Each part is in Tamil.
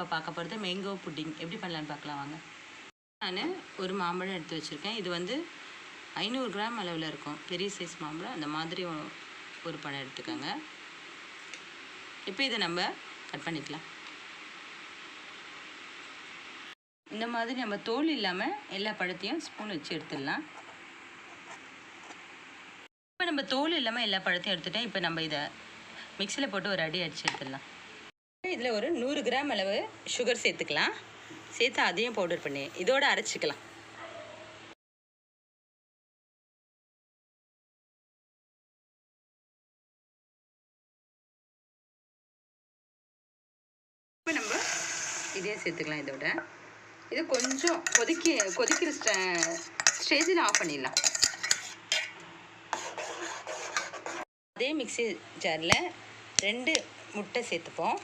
நம்ம பார்க்க போகிறது மேங்கோ புட்டிங் எப்படி பண்ணலான்னு பார்க்கலாம் வாங்க. நான் ஒரு மாம்பழம் எடுத்து வச்சுருக்கேன். இது வந்து 500 கிராம் அளவில் இருக்கும். பெரிய சைஸ் மாம்பழம் அந்த மாதிரி ஒரு பழம் எடுத்துக்கோங்க. இப்போ இதை நம்ம கட் பண்ணிக்கலாம். இந்த மாதிரி நம்ம தோல் இல்லாமல் எல்லா பழத்தையும் ஸ்பூன் வச்சு எடுத்துடலாம். இப்போ நம்ம தோல் இல்லாமல் எல்லா பழத்தையும் எடுத்துட்டேன். இப்போ நம்ம இதை மிக்சியில் போட்டு ஒரு அடி அடித்து எடுத்துடலாம். இதில் ஒரு 100 கிராம் அளவு சுகர் சேர்த்துக்கலாம். சேர்த்து அதையும் பவுடர் பண்ணி இதோடு அரைச்சிக்கலாம். இப்போ நம்ம இதையும் சேர்த்துக்கலாம். இதோட இது கொஞ்சம் கொதிக்கிற ஸ்டேஜில் ஆஃப் பண்ணிடலாம். அதே மிக்ஸி ஜாரில் 2 முட்டை சேர்த்துப்போம்.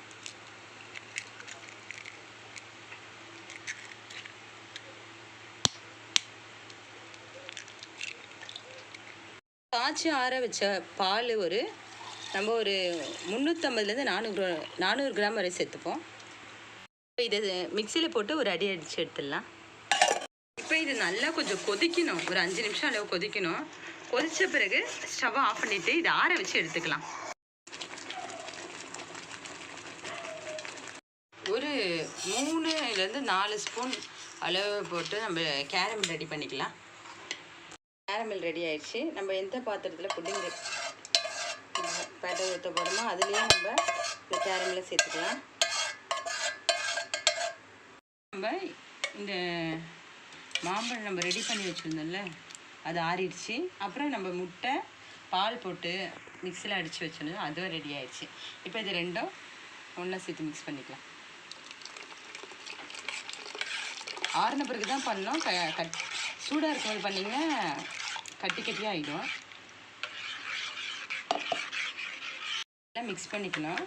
காய்ச்சி ஆற வச்ச பால் நம்ம ஒரு 350லேருந்து 400 கிராம் வரை சேர்த்துப்போம். இப்போ இதை மிக்சியில் போட்டு ஒரு அடி அடித்து எடுத்துடலாம். இப்போ இது நல்லா கொஞ்சம் கொதிக்கணும். ஒரு 5 நிமிஷம் அளவு கொதிக்கணும். கொதித்த பிறகு ஸ்டவ்வை ஆஃப் பண்ணிவிட்டு இதை ஆற வச்சு எடுத்துக்கலாம். ஒரு 3லேருந்து 4 ஸ்பூன் அளவு போட்டு நம்ம கேரமல் ரெடி பண்ணிக்கலாம். கேரமல் ரெடி ஆயிடுச்சு. நம்ம எந்த பாத்திரத்தில் புட்டிங் பேட்டர் ஊற்ற போகிறோமோ அதுலேயே நம்ம இந்த கேரமலை சேர்த்துக்கலாம். நம்ம இந்த மாம்பழம் நம்ம ரெடி பண்ணி வச்சுருந்தோம்ல அது ஆறிடுச்சு. அப்புறம் நம்ம முட்டை பால் போட்டு மிக்சியில் அடித்து வச்சுருந்தோம் அதுவும் ரெடி ஆயிடுச்சு. இப்போ இது ரெண்டும் ஒன்றா சேர்த்து மிக்ஸ் பண்ணிக்கலாம். ஆறின பிறகு தான் பண்ணோம். சூடாக இருக்கும்போது பண்ணிங்கன்னா கட்டி கட்டியாக ஆகிடும். எல்லாம் மிக்ஸ் பண்ணிக்கணும்.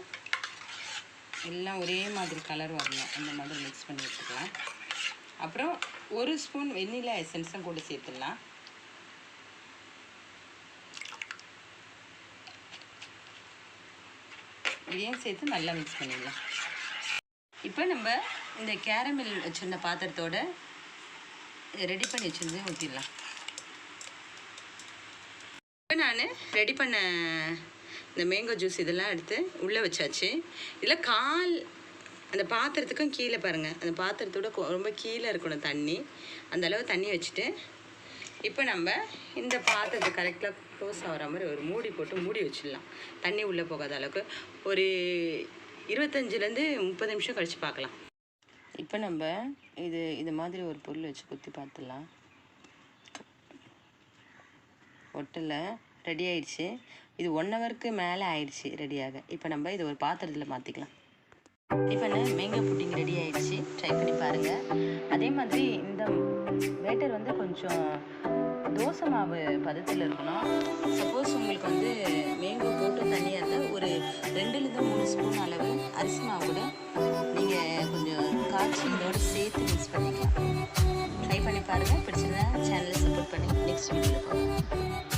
எல்லாம் ஒரே மாதிரி கலர் வரணும். அந்த மாதிரி மிக்ஸ் பண்ணி எடுத்துக்கலாம். அப்புறம் 1 ஸ்பூன் வெண்ணிலா எசன்ஸும் கூட சேர்த்துடலாம். இதையும் சேர்த்து நல்லா மிக்ஸ் பண்ணிடலாம். இப்போ நம்ம இந்த கேரமல் வச்சுருந்த பாத்திரத்தோட ரெடி பண்ணி வச்சுருந்து ஊற்றிடலாம். இப்போ நான் ரெடி பண்ண இந்த மேங்கோ ஜூஸ் இதெல்லாம் எடுத்து உள்ளே வச்சாச்சு. இதில் அந்த பாத்திரத்துக்கும் கீழே பாருங்கள், அந்த பாத்திரத்தோட ரொம்ப கீழே இருக்கணும் தண்ணி. அந்த அளவு தண்ணி வச்சுட்டு இப்போ நம்ம இந்த பாத்திரத்தை கரெக்டாக க்ளோஸ் ஆகிற மாதிரி ஒரு மூடி போட்டு மூடி வச்சிடலாம். தண்ணி உள்ளே போகாத அளவுக்கு ஒரு 25லேருந்து 30 நிமிஷம் கழித்து பார்க்கலாம். இப்போ நம்ம இது மாதிரி ஒரு பொருள் வச்சு குத்தி பார்த்துடலாம். ஒட்டில் ரெடி ஆயிடுச்சு. இது 1 ஹவருக்கு மேலே ஆயிடுச்சு ரெடியாக. இப்போ நம்ம இது ஒரு பாத்திரத்தில் மாற்றிக்கலாம். இப்போ மேங்கோ புட்டிங் ரெடி ஆயிடுச்சு. ட்ரை பண்ணி பாருங்கள். அதே மாதிரி இந்த பேட்டர் வந்து கொஞ்சம் தோசை மாவு பதத்தில் இருக்கணும். சப்போஸ் உங்களுக்கு மேங்கோ போட்டு தனியாக இருந்தால் ஒரு 2லேருந்து 3 ஸ்பூன் அளவு அரிசி மாவு கூட நீங்கள் கொஞ்சம் காய்ச்சி இதோடு சேர்த்து மிக்ஸ் பண்ணிக்கலாம். ட்ரை பண்ணி பாருங்கள். பிடிச்சிருந்தா சேனலை சப்போர்ட் பண்ணி நெக்ஸ்ட் வீடியோவில் போகலாம்.